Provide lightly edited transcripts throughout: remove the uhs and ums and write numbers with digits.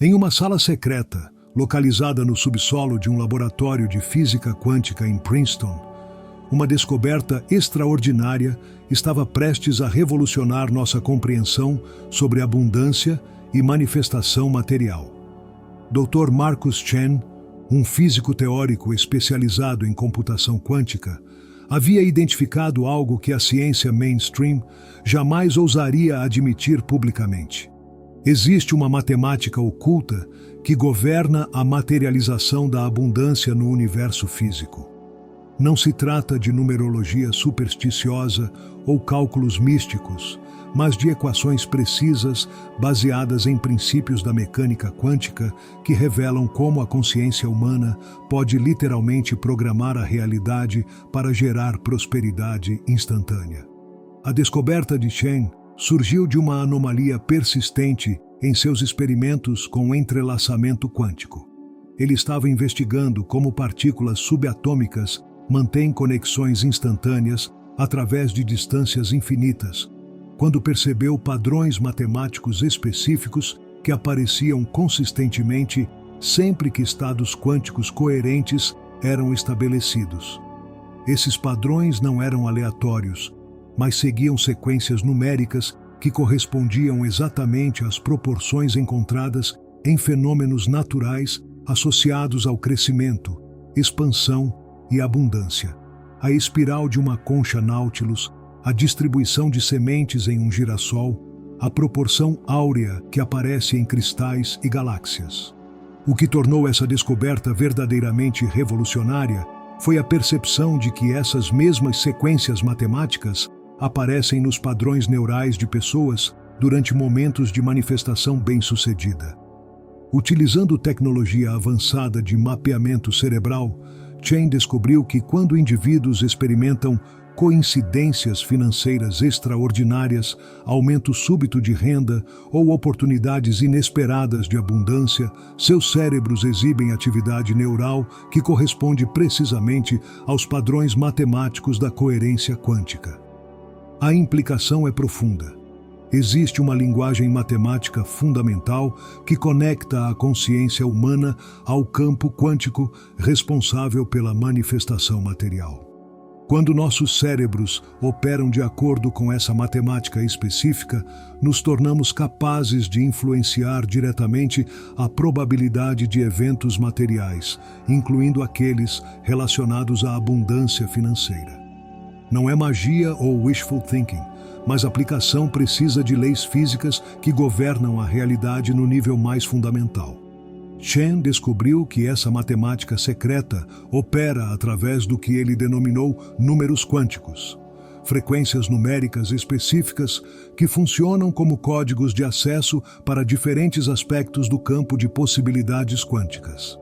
Em uma sala secreta, localizada no subsolo de um laboratório de física quântica em Princeton, uma descoberta extraordinária estava prestes a revolucionar nossa compreensão sobre abundância e manifestação material. Dr. Marcus Chen, um físico teórico especializado em computação quântica, havia identificado algo que a ciência mainstream jamais ousaria admitir publicamente. Existe uma matemática oculta que governa a materialização da abundância no universo físico. Não se trata de numerologia supersticiosa ou cálculos místicos, mas de equações precisas baseadas em princípios da mecânica quântica que revelam como a consciência humana pode literalmente programar a realidade para gerar prosperidade instantânea. A descoberta de Chen surgiu de uma anomalia persistente em seus experimentos com entrelaçamento quântico. Ele estava investigando como partículas subatômicas mantêm conexões instantâneas através de distâncias infinitas, quando percebeu padrões matemáticos específicos que apareciam consistentemente sempre que estados quânticos coerentes eram estabelecidos. Esses padrões não eram aleatórios, mas seguiam sequências numéricas que correspondiam exatamente às proporções encontradas em fenômenos naturais associados ao crescimento, expansão e abundância. A espiral de uma concha Nautilus, a distribuição de sementes em um girassol, a proporção áurea que aparece em cristais e galáxias. O que tornou essa descoberta verdadeiramente revolucionária foi a percepção de que essas mesmas sequências matemáticas aparecem nos padrões neurais de pessoas durante momentos de manifestação bem-sucedida. Utilizando tecnologia avançada de mapeamento cerebral, Chen descobriu que quando indivíduos experimentam coincidências financeiras extraordinárias, aumento súbito de renda ou oportunidades inesperadas de abundância, seus cérebros exibem atividade neural que corresponde precisamente aos padrões matemáticos da coerência quântica. A implicação é profunda. Existe uma linguagem matemática fundamental que conecta a consciência humana ao campo quântico responsável pela manifestação material. Quando nossos cérebros operam de acordo com essa matemática específica, nos tornamos capazes de influenciar diretamente a probabilidade de eventos materiais, incluindo aqueles relacionados à abundância financeira. Não é magia ou wishful thinking, mas a aplicação precisa de leis físicas que governam a realidade no nível mais fundamental. Chen descobriu que essa matemática secreta opera através do que ele denominou números quânticos, frequências numéricas específicas que funcionam como códigos de acesso para diferentes aspectos do campo de possibilidades quânticas.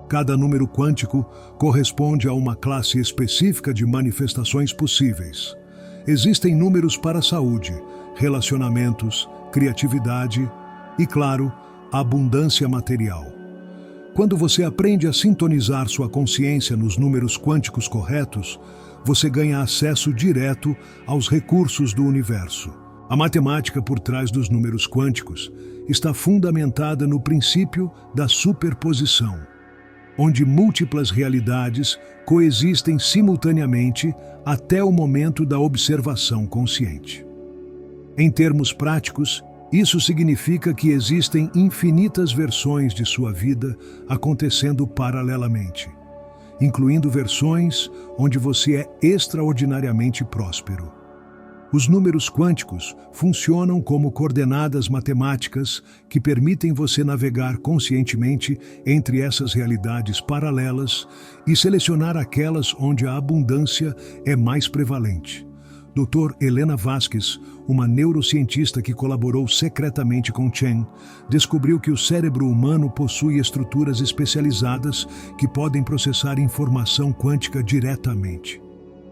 Cada número quântico corresponde a uma classe específica de manifestações possíveis. Existem números para a saúde, relacionamentos, criatividade e, claro, abundância material. Quando você aprende a sintonizar sua consciência nos números quânticos corretos, você ganha acesso direto aos recursos do universo. A matemática por trás dos números quânticos está fundamentada no princípio da superposição, onde múltiplas realidades coexistem simultaneamente até o momento da observação consciente. Em termos práticos, isso significa que existem infinitas versões de sua vida acontecendo paralelamente, incluindo versões onde você é extraordinariamente próspero. Os números quânticos funcionam como coordenadas matemáticas que permitem você navegar conscientemente entre essas realidades paralelas e selecionar aquelas onde a abundância é mais prevalente. Dr. Helena Vasquez, uma neurocientista que colaborou secretamente com Chen, descobriu que o cérebro humano possui estruturas especializadas que podem processar informação quântica diretamente.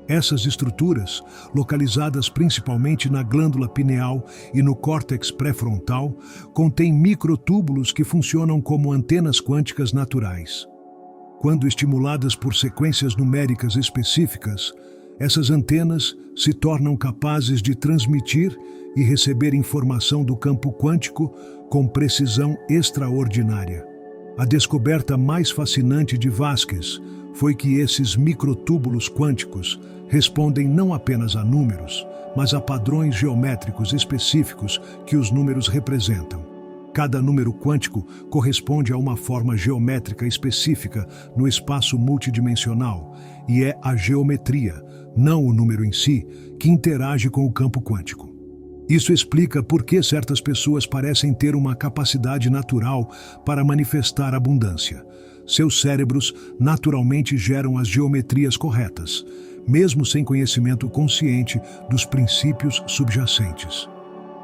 Essas estruturas, localizadas principalmente na glândula pineal e no córtex pré-frontal, contêm microtúbulos que funcionam como antenas quânticas naturais. Quando estimuladas por sequências numéricas específicas, Essas antenas se tornam capazes de transmitir e receber informação do campo quântico com precisão extraordinária. A descoberta mais fascinante de Vasquez foi que esses microtúbulos quânticos respondem não apenas a números, mas a padrões geométricos específicos que os números representam. Cada número quântico corresponde a uma forma geométrica específica no espaço multidimensional, e é a geometria, não o número em si, que interage com o campo quântico. Isso explica por que certas pessoas parecem ter uma capacidade natural para manifestar abundância. Seus cérebros naturalmente geram as geometrias corretas, mesmo sem conhecimento consciente dos princípios subjacentes.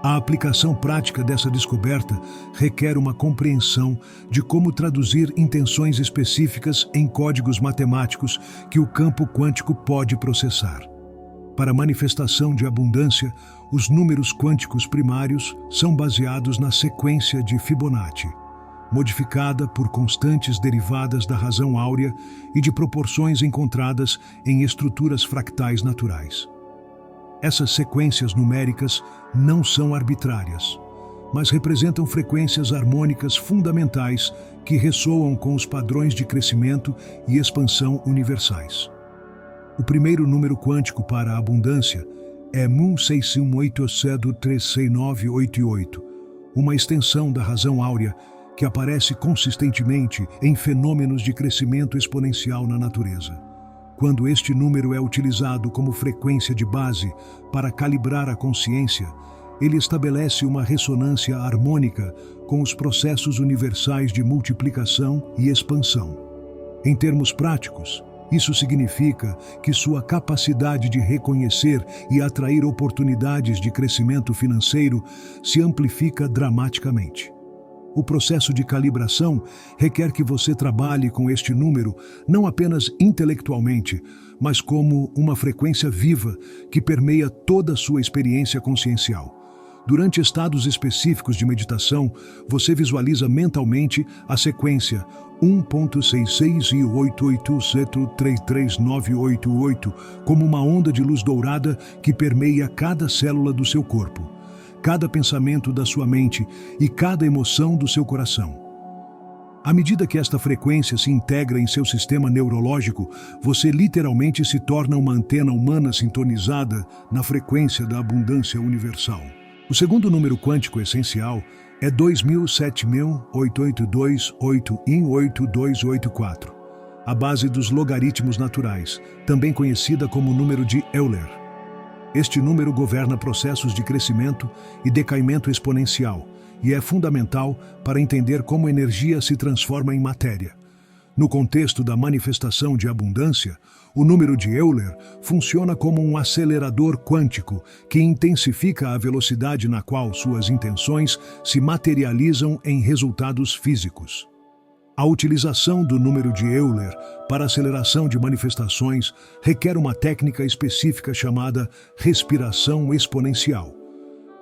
A aplicação prática dessa descoberta requer uma compreensão de como traduzir intenções específicas em códigos matemáticos que o campo quântico pode processar. Para a manifestação de abundância, os números quânticos primários são baseados na sequência de Fibonacci, modificada por constantes derivadas da razão áurea e de proporções encontradas em estruturas fractais naturais. Essas sequências numéricas não são arbitrárias, mas representam frequências harmônicas fundamentais que ressoam com os padrões de crescimento e expansão universais. O primeiro número quântico para a abundância é Mu618C36988, uma extensão da razão áurea que aparece consistentemente em fenômenos de crescimento exponencial na natureza. Quando este número é utilizado como frequência de base para calibrar a consciência, ele estabelece uma ressonância harmônica com os processos universais de multiplicação e expansão. Em termos práticos, isso significa que sua capacidade de reconhecer e atrair oportunidades de crescimento financeiro se amplifica dramaticamente. O processo de calibração requer que você trabalhe com este número não apenas intelectualmente, mas como uma frequência viva que permeia toda a sua experiência consciencial. Durante estados específicos de meditação, você visualiza mentalmente a sequência 1.6688C33988 como uma onda de luz dourada que permeia cada célula do seu corpo, cada pensamento da sua mente e cada emoção do seu coração. À medida que esta frequência se integra em seu sistema neurológico, você literalmente se torna uma antena humana sintonizada na frequência da abundância universal. O segundo número quântico essencial é 2007.882.8 a base dos logaritmos naturais, também conhecida como número de Euler. Este número governa processos de crescimento e decaimento exponencial e é fundamental para entender como energia se transforma em matéria. No contexto da manifestação de abundância, o número de Euler funciona como um acelerador quântico que intensifica a velocidade na qual suas intenções se materializam em resultados físicos. A utilização do número de Euler para aceleração de manifestações requer uma técnica específica chamada respiração exponencial.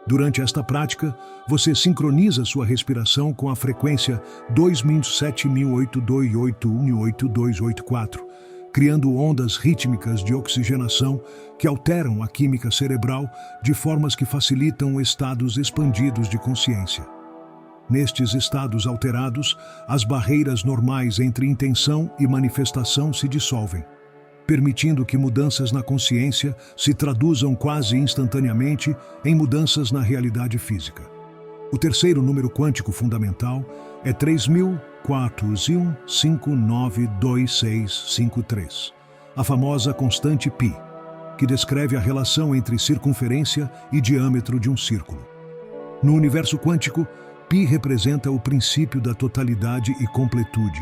Durante esta prática, você sincroniza sua respiração com a frequência 2007.828.18284, criando ondas rítmicas de oxigenação que alteram a química cerebral de formas que facilitam estados expandidos de consciência. Nestes estados alterados, as barreiras normais entre intenção e manifestação se dissolvem, permitindo que mudanças na consciência se traduzam quase instantaneamente em mudanças na realidade física. O terceiro número quântico fundamental é 3004.1592653, a famosa constante π, que descreve a relação entre circunferência e diâmetro de um círculo. No universo quântico, π representa o princípio da totalidade e completude,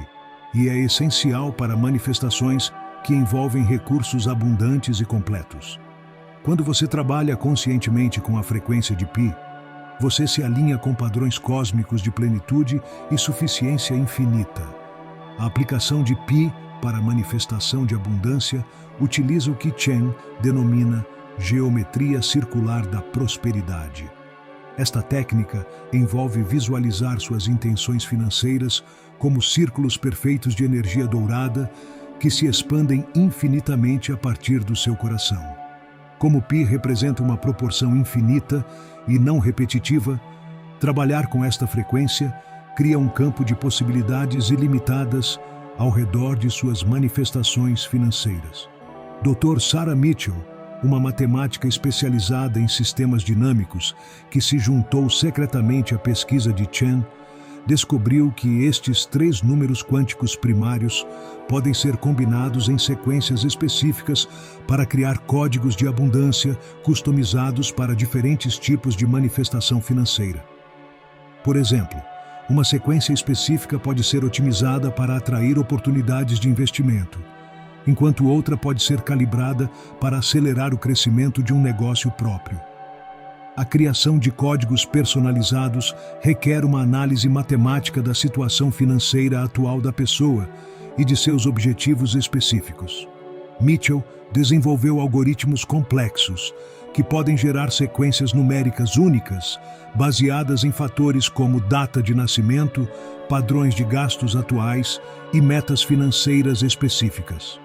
e é essencial para manifestações que envolvem recursos abundantes e completos. Quando você trabalha conscientemente com a frequência de π, você se alinha com padrões cósmicos de plenitude e suficiência infinita. A aplicação de π para a manifestação de abundância utiliza o que Chen denomina geometria circular da prosperidade. Esta técnica envolve visualizar suas intenções financeiras como círculos perfeitos de energia dourada que se expandem infinitamente a partir do seu coração. Como π representa uma proporção infinita e não repetitiva, trabalhar com esta frequência cria um campo de possibilidades ilimitadas ao redor de suas manifestações financeiras. Dr. Sarah Mitchell, uma matemática especializada em sistemas dinâmicos que se juntou secretamente à pesquisa de Chen, descobriu que estes 3 números quânticos primários podem ser combinados em sequências específicas para criar códigos de abundância customizados para diferentes tipos de manifestação financeira. Por exemplo, uma sequência específica pode ser otimizada para atrair oportunidades de investimento, enquanto outra pode ser calibrada para acelerar o crescimento de um negócio próprio. A criação de códigos personalizados requer uma análise matemática da situação financeira atual da pessoa e de seus objetivos específicos. Mitchell desenvolveu algoritmos complexos que podem gerar sequências numéricas únicas, baseadas em fatores como data de nascimento, padrões de gastos atuais e metas financeiras específicas.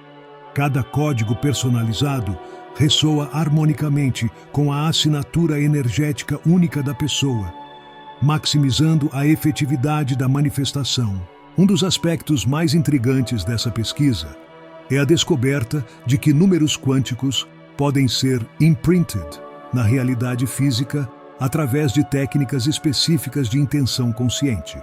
Cada código personalizado ressoa harmonicamente com a assinatura energética única da pessoa, maximizando a efetividade da manifestação. Um dos aspectos mais intrigantes dessa pesquisa é a descoberta de que números quânticos podem ser imprinted na realidade física através de técnicas específicas de intenção consciente.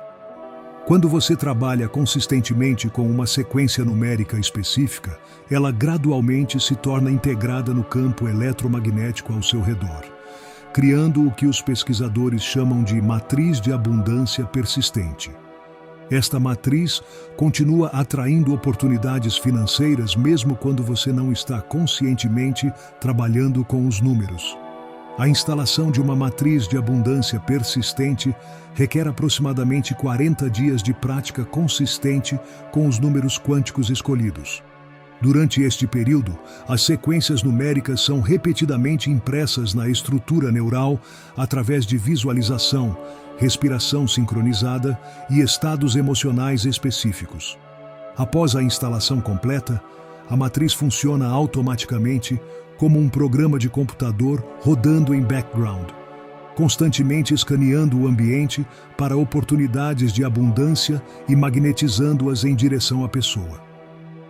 Quando você trabalha consistentemente com uma sequência numérica específica, ela gradualmente se torna integrada no campo eletromagnético ao seu redor, criando o que os pesquisadores chamam de matriz de abundância persistente. Esta matriz continua atraindo oportunidades financeiras mesmo quando você não está conscientemente trabalhando com os números. A instalação de uma matriz de abundância persistente requer aproximadamente 40 dias de prática consistente com os números quânticos escolhidos. Durante este período, as sequências numéricas são repetidamente impressas na estrutura neural através de visualização, respiração sincronizada e estados emocionais específicos. Após a instalação completa, a matriz funciona automaticamente como um programa de computador rodando em background, constantemente escaneando o ambiente para oportunidades de abundância e magnetizando-as em direção à pessoa.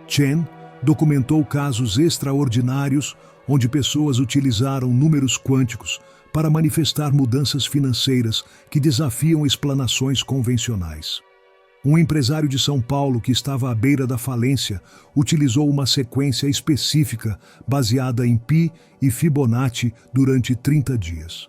Chen documentou casos extraordinários onde pessoas utilizaram números quânticos para manifestar mudanças financeiras que desafiam explanações convencionais. Um empresário de São Paulo que estava à beira da falência utilizou uma sequência específica baseada em π e Fibonacci durante 30 dias.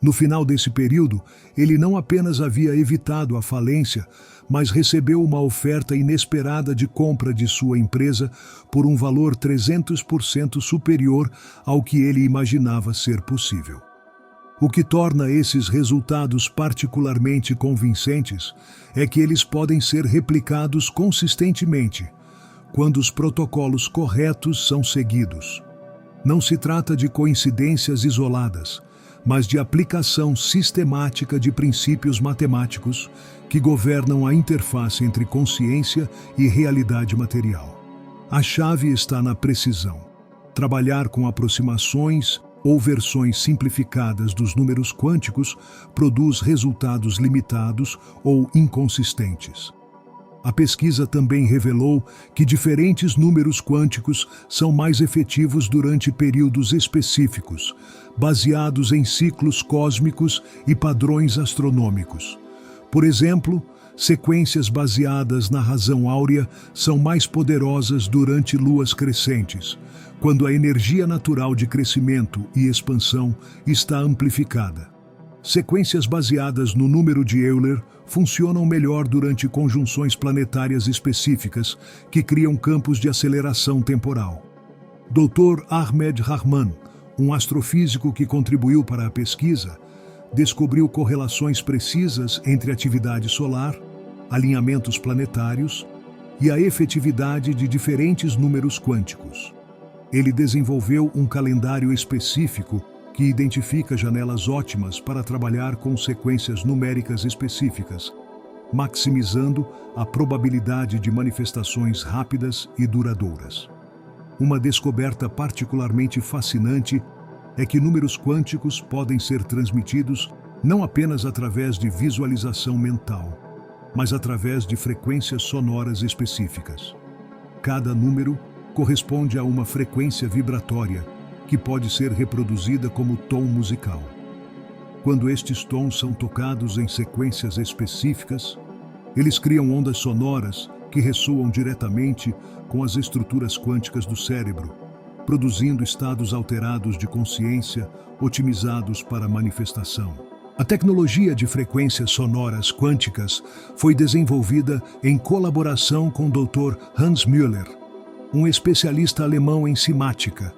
No final desse período, ele não apenas havia evitado a falência, mas recebeu uma oferta inesperada de compra de sua empresa por um valor 300% superior ao que ele imaginava ser possível. O que torna esses resultados particularmente convincentes é que eles podem ser replicados consistentemente, quando os protocolos corretos são seguidos. Não se trata de coincidências isoladas, mas de aplicação sistemática de princípios matemáticos que governam a interface entre consciência e realidade material. A chave está na precisão. Trabalhar com aproximações ou versões simplificadas dos números quânticos produz resultados limitados ou inconsistentes. A pesquisa também revelou que diferentes números quânticos são mais efetivos durante períodos específicos, baseados em ciclos cósmicos e padrões astronômicos. Por exemplo, sequências baseadas na razão áurea são mais poderosas durante luas crescentes, quando a energia natural de crescimento e expansão está amplificada. Sequências baseadas no número de Euler funcionam melhor durante conjunções planetárias específicas que criam campos de aceleração temporal. Dr. Ahmed Rahman, um astrofísico que contribuiu para a pesquisa, descobriu correlações precisas entre atividade solar, alinhamentos planetários e a efetividade de diferentes números quânticos. Ele desenvolveu um calendário específico que identifica janelas ótimas para trabalhar com sequências numéricas específicas, maximizando a probabilidade de manifestações rápidas e duradouras. Uma descoberta particularmente fascinante é que números quânticos podem ser transmitidos não apenas através de visualização mental, mas através de frequências sonoras específicas. Cada número corresponde a uma frequência vibratória que pode ser reproduzida como tom musical. Quando estes tons são tocados em sequências específicas, eles criam ondas sonoras que ressoam diretamente com as estruturas quânticas do cérebro, produzindo estados alterados de consciência otimizados para manifestação. A tecnologia de frequências sonoras quânticas foi desenvolvida em colaboração com o Dr. Hans Müller, um especialista alemão em simática,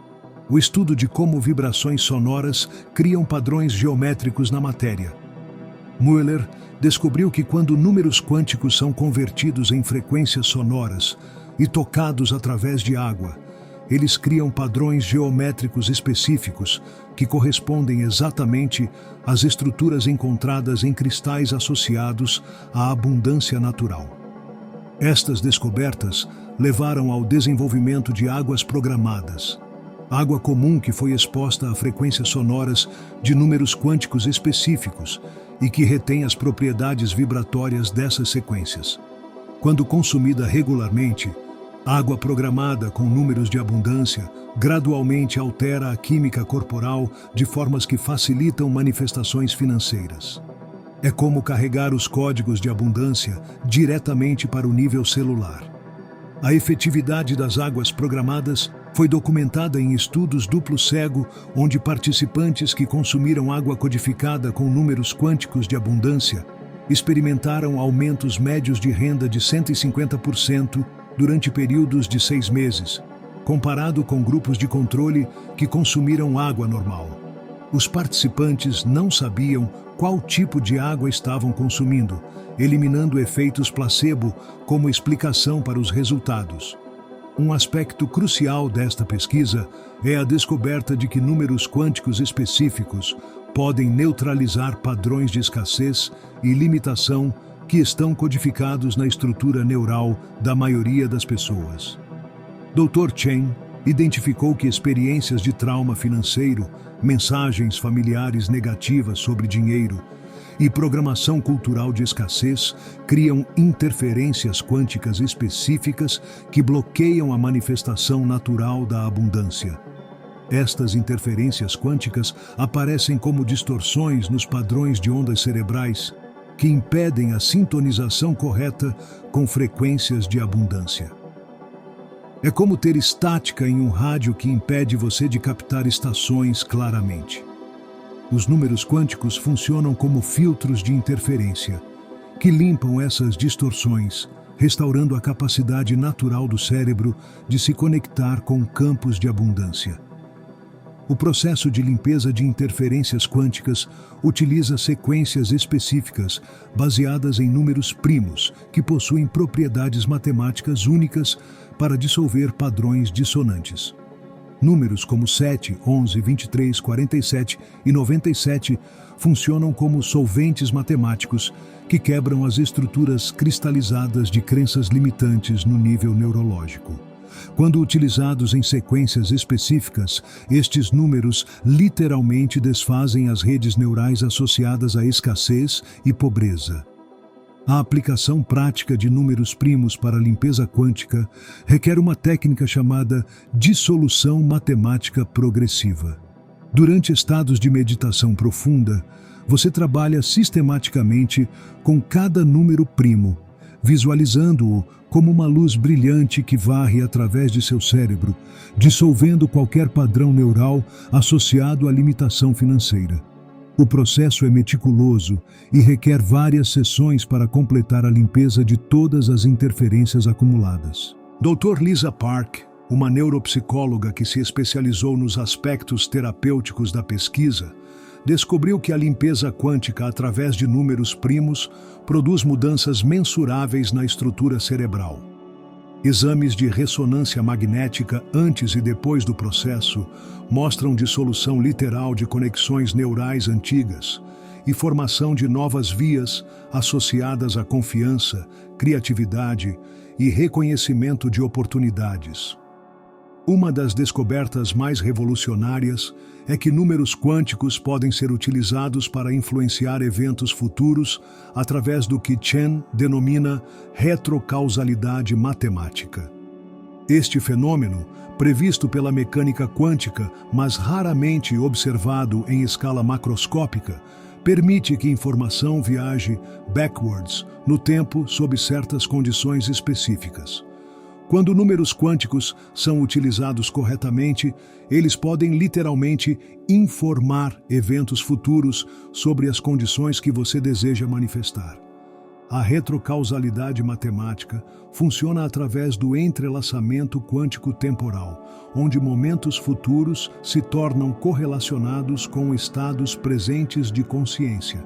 o estudo de como vibrações sonoras criam padrões geométricos na matéria. Müller descobriu que quando números quânticos são convertidos em frequências sonoras e tocados através de água, eles criam padrões geométricos específicos que correspondem exatamente às estruturas encontradas em cristais associados à abundância natural. Estas descobertas levaram ao desenvolvimento de águas programadas, água comum que foi exposta a frequências sonoras de números quânticos específicos e que retém as propriedades vibratórias dessas sequências. Quando consumida regularmente, água programada com números de abundância gradualmente altera a química corporal de formas que facilitam manifestações financeiras. É como carregar os códigos de abundância diretamente para o nível celular. A efetividade das águas programadas foi documentada em estudos duplo cego, onde participantes que consumiram água codificada com números quânticos de abundância experimentaram aumentos médios de renda de 150% durante períodos de 6 meses, comparado com grupos de controle que consumiram água normal. Os participantes não sabiam qual tipo de água estavam consumindo, eliminando efeitos placebo como explicação para os resultados. Um aspecto crucial desta pesquisa é a descoberta de que números quânticos específicos podem neutralizar padrões de escassez e limitação que estão codificados na estrutura neural da maioria das pessoas. Dr. Chen identificou que experiências de trauma financeiro, mensagens familiares negativas sobre dinheiro e programação cultural de escassez criam interferências quânticas específicas que bloqueiam a manifestação natural da abundância. Estas interferências quânticas aparecem como distorções nos padrões de ondas cerebrais que impedem a sintonização correta com frequências de abundância. É como ter estática em um rádio que impede você de captar estações claramente. Os números quânticos funcionam como filtros de interferência, que limpam essas distorções, restaurando a capacidade natural do cérebro de se conectar com campos de abundância. O processo de limpeza de interferências quânticas utiliza sequências específicas baseadas em números primos que possuem propriedades matemáticas únicas para dissolver padrões dissonantes. Números como 7, 11, 23, 47 e 97 funcionam como solventes matemáticos que quebram as estruturas cristalizadas de crenças limitantes no nível neurológico. Quando utilizados em sequências específicas, estes números literalmente desfazem as redes neurais associadas à escassez e pobreza. A aplicação prática de números primos para a limpeza quântica requer uma técnica chamada dissolução matemática progressiva. Durante estados de meditação profunda, você trabalha sistematicamente com cada número primo, visualizando-o como uma luz brilhante que varre através de seu cérebro, dissolvendo qualquer padrão neural associado à limitação financeira. O processo é meticuloso e requer várias sessões para completar a limpeza de todas as interferências acumuladas. Dr. Lisa Park, uma neuropsicóloga que se especializou nos aspectos terapêuticos da pesquisa, descobriu que a limpeza quântica através de números primos produz mudanças mensuráveis na estrutura cerebral. Exames de ressonância magnética antes e depois do processo mostram dissolução literal de conexões neurais antigas, e formação de novas vias associadas à confiança, criatividade e reconhecimento de oportunidades. Uma das descobertas mais revolucionárias é que números quânticos podem ser utilizados para influenciar eventos futuros através do que Chen denomina retrocausalidade matemática. Este fenômeno, previsto pela mecânica quântica, mas raramente observado em escala macroscópica, permite que informação viaje backwards no tempo sob certas condições específicas. Quando números quânticos são utilizados corretamente, eles podem literalmente informar eventos futuros sobre as condições que você deseja manifestar. A retrocausalidade matemática funciona através do entrelaçamento quântico temporal, onde momentos futuros se tornam correlacionados com estados presentes de consciência.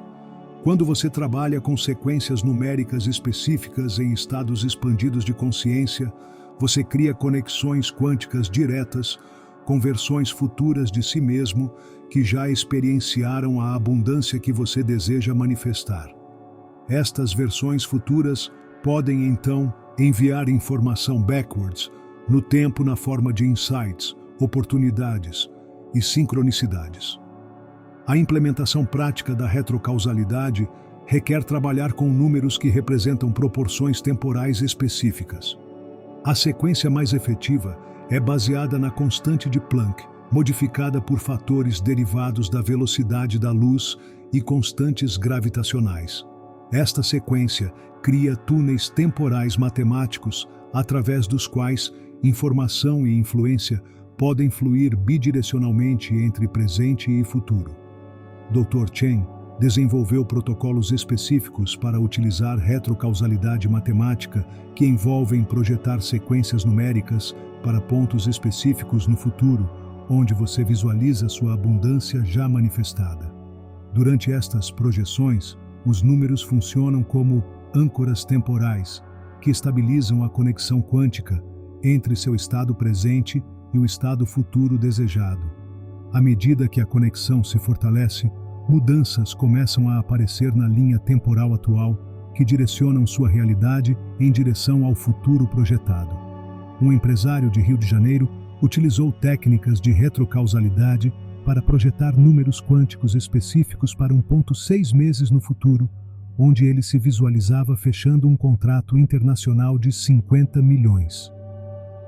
Quando você trabalha com sequências numéricas específicas em estados expandidos de consciência, você cria conexões quânticas diretas com versões futuras de si mesmo que já experienciaram a abundância que você deseja manifestar. Estas versões futuras podem, então, enviar informação backwards no tempo na forma de insights, oportunidades e sincronicidades. A implementação prática da retrocausalidade requer trabalhar com números que representam proporções temporais específicas. A sequência mais efetiva é baseada na constante de Planck, modificada por fatores derivados da velocidade da luz e constantes gravitacionais. Esta sequência cria túneis temporais matemáticos através dos quais informação e influência podem fluir bidirecionalmente entre presente e futuro. Dr. Chen desenvolveu protocolos específicos para utilizar retrocausalidade matemática que envolvem projetar sequências numéricas para pontos específicos no futuro, onde você visualiza sua abundância já manifestada. Durante estas projeções, os números funcionam como âncoras temporais que estabilizam a conexão quântica entre seu estado presente e o estado futuro desejado. À medida que a conexão se fortalece, mudanças começam a aparecer na linha temporal atual que direcionam sua realidade em direção ao futuro projetado. Um empresário de Rio de Janeiro utilizou técnicas de retrocausalidade para projetar números quânticos específicos para um ponto 6 meses no futuro, onde ele se visualizava fechando um contrato internacional de 50 milhões.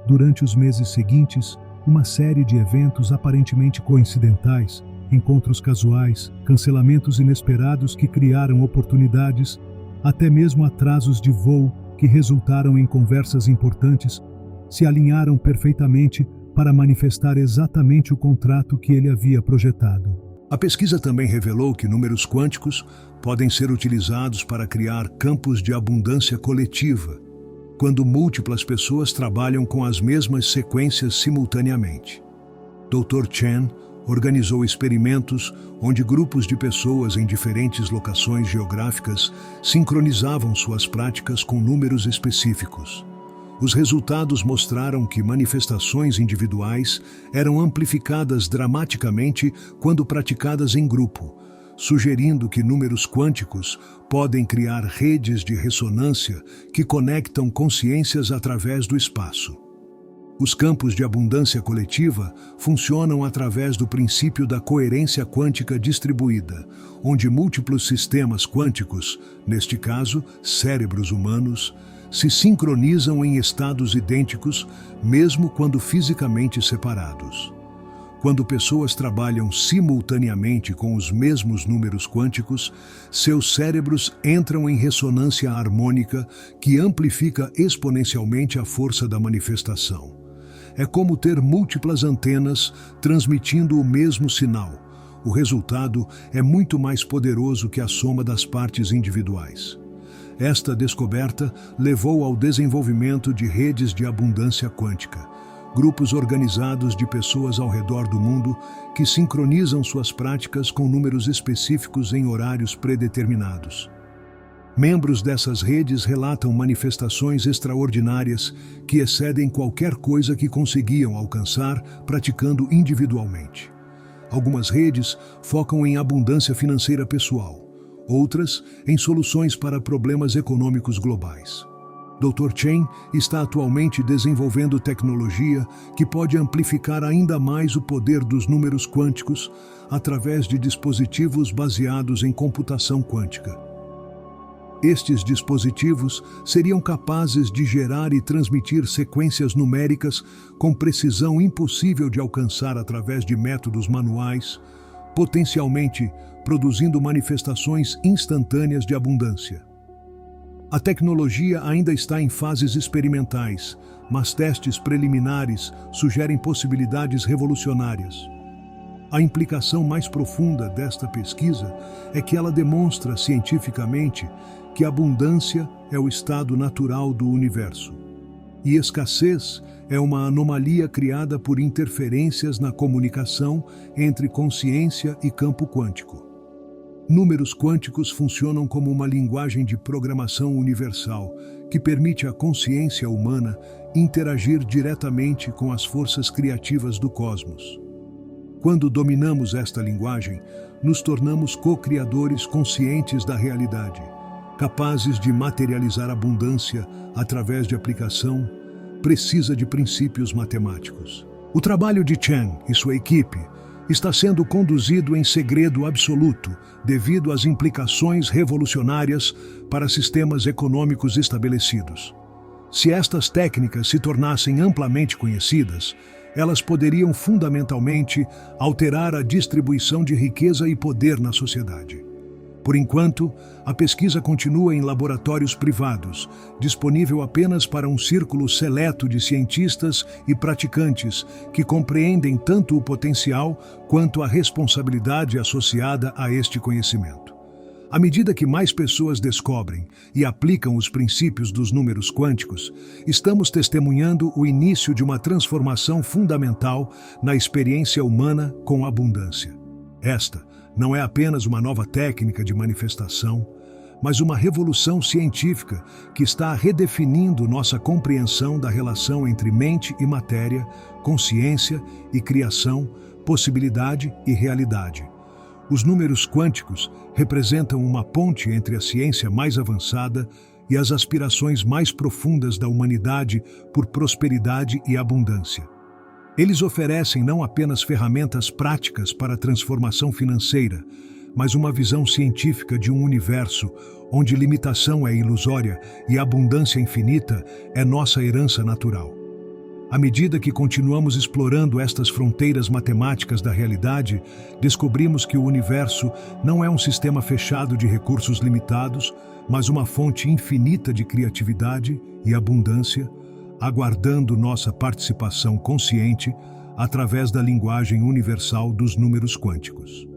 Durante os meses seguintes, uma série de eventos aparentemente coincidentais, encontros casuais, cancelamentos inesperados que criaram oportunidades, até mesmo atrasos de voo que resultaram em conversas importantes, se alinharam perfeitamente para manifestar exatamente o contrato que ele havia projetado. A pesquisa também revelou que números quânticos podem ser utilizados para criar campos de abundância coletiva, quando múltiplas pessoas trabalham com as mesmas sequências simultaneamente. Dr. Chen organizou experimentos onde grupos de pessoas em diferentes locações geográficas sincronizavam suas práticas com números específicos. Os resultados mostraram que manifestações individuais eram amplificadas dramaticamente quando praticadas em grupo, sugerindo que números quânticos podem criar redes de ressonância que conectam consciências através do espaço. Os campos de abundância coletiva funcionam através do princípio da coerência quântica distribuída, onde múltiplos sistemas quânticos, neste caso, cérebros humanos, se sincronizam em estados idênticos, mesmo quando fisicamente separados. Quando pessoas trabalham simultaneamente com os mesmos números quânticos, seus cérebros entram em ressonância harmônica que amplifica exponencialmente a força da manifestação. É como ter múltiplas antenas transmitindo o mesmo sinal. O resultado é muito mais poderoso que a soma das partes individuais. Esta descoberta levou ao desenvolvimento de redes de abundância quântica, grupos organizados de pessoas ao redor do mundo que sincronizam suas práticas com números específicos em horários predeterminados. Membros dessas redes relatam manifestações extraordinárias que excedem qualquer coisa que conseguiam alcançar praticando individualmente. Algumas redes focam em abundância financeira pessoal. outras em soluções para problemas econômicos globais. Dr. Chen está atualmente desenvolvendo tecnologia que pode amplificar ainda mais o poder dos números quânticos através de dispositivos baseados em computação quântica. Estes dispositivos seriam capazes de gerar e transmitir sequências numéricas com precisão impossível de alcançar através de métodos manuais, potencialmente produzindo manifestações instantâneas de abundância. A tecnologia ainda está em fases experimentais, mas testes preliminares sugerem possibilidades revolucionárias. A implicação mais profunda desta pesquisa é que ela demonstra cientificamente que abundância é o estado natural do universo, e escassez é uma anomalia criada por interferências na comunicação entre consciência e campo quântico. Números quânticos funcionam como uma linguagem de programação universal que permite à consciência humana interagir diretamente com as forças criativas do cosmos. Quando dominamos esta linguagem, nos tornamos co-criadores conscientes da realidade, capazes de materializar abundância através de aplicação precisa de princípios matemáticos. O trabalho de Chen e sua equipe está sendo conduzido em segredo absoluto devido às implicações revolucionárias para sistemas econômicos estabelecidos. Se estas técnicas se tornassem amplamente conhecidas, elas poderiam fundamentalmente alterar a distribuição de riqueza e poder na sociedade. Por enquanto, a pesquisa continua em laboratórios privados, disponível apenas para um círculo seleto de cientistas e praticantes que compreendem tanto o potencial quanto a responsabilidade associada a este conhecimento. À medida que mais pessoas descobrem e aplicam os princípios dos números quânticos, estamos testemunhando o início de uma transformação fundamental na experiência humana com abundância. Esta não é apenas uma nova técnica de manifestação, mas uma revolução científica que está redefinindo nossa compreensão da relação entre mente e matéria, consciência e criação, possibilidade e realidade. Os números quânticos representam uma ponte entre a ciência mais avançada e as aspirações mais profundas da humanidade por prosperidade e abundância. Eles oferecem não apenas ferramentas práticas para a transformação financeira, mas uma visão científica de um universo onde limitação é ilusória e abundância infinita é nossa herança natural. À medida que continuamos explorando estas fronteiras matemáticas da realidade, descobrimos que o universo não é um sistema fechado de recursos limitados, mas uma fonte infinita de criatividade e abundância, aguardando nossa participação consciente através da linguagem universal dos números quânticos.